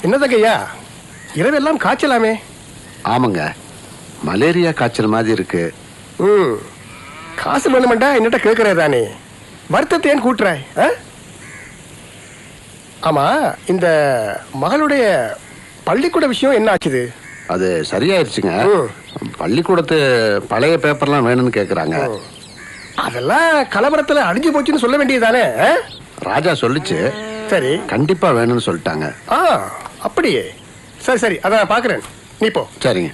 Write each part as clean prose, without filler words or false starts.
என்னதங்கய்யா இரவெல்லாம் காய்ச்சலாமே? ஆமாங்க, மலேரியா காய்ச்சல் மாதிரி இருக்கு. காசு வேணுமெண்டா என்னட்ட கேட்கறதானே, வருத்தத்தை ஏன் கூட்டுறாய்? ஆமா, இந்த மகளுடைய பள்ளிக்கூட விஷயம் என்ன ஆச்சுது? அது சரியாயிருச்சுங்க. பள்ளிக்கூடத்து பழைய பேப்பர்லாம் வேணும்னு கேக்குறாங்க. அதெல்லாம் கலவரத்துல அழிஞ்சு போச்சுன்னு சொல்ல வேண்டியதானே? ராஜா சொல்லிச்சு. சரி, கண்டிப்பா வேணும்னு சொல்லிட்டாங்க. அப்படியே? சரி சரி, அதான் பாக்குறேன், நீ போ. சரிங்க.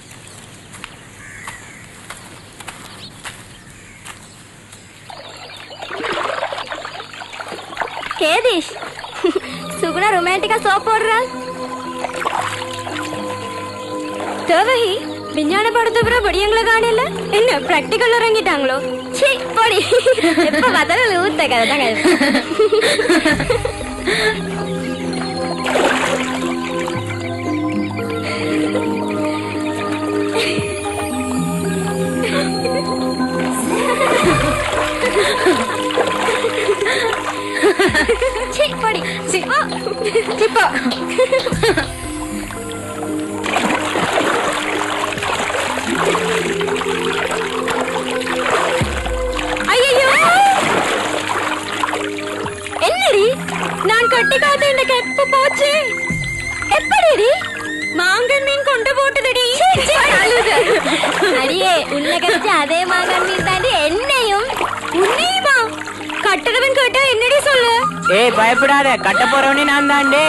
கேதீஷ், சுகுணா ரொமான்டிக்கா சோப் போடுறா. தேவகி, விஞ்ஞான படத்தை அப்புறம் படியங்களை காணல, என்ன பிராக்டிக்கல் இறங்கிட்டாங்களோ? சீ போடி, எப்ப பார்த்தாலும் ஊத்த கதை தான். சீ போடி, சீ போ, சீ போ. என்னடி நான் கட்டி காத்த இந்த கெப்பு போச்சு? எப்படி மாங்கன் மீன் கொண்டு போட்டுதடி? அடியே, உள்ள கடிச்ச அதே மாங்கன் மீன் தாண்டி என்னையும் உன்னையுமா கட்டுறவன் கேட்டா என்னடி சொல்லு? ஏய் பயப்படாத, கட்ட போறவனே நான் தாண்டே.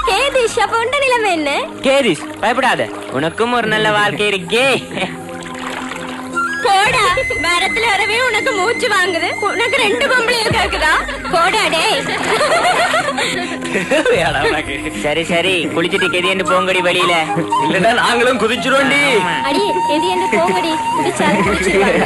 கேதிஷ், அப்ப உண்ட நிலைமை என்ன? கேதிஷ் பயப்படாத, உனக்கும் ஒரு நல்ல வாழ்க்கை இருக்கே. போடா, மரத்துல வரவே உனக்கு மூச்சு வாங்குது, உனக்கு 2 பொம்பளையும் கேக்குதா? போடா டேய். சரி சரி, குளிச்சுட்டு கெதியண்டு போங்கடி வெளியில, இல்லன்னா நாங்களும் குதிச்சிரோண்டி. அடி, கெதியண்டு போங்கடி, குடிச்சாலும் குடிச்சிருவாங்க.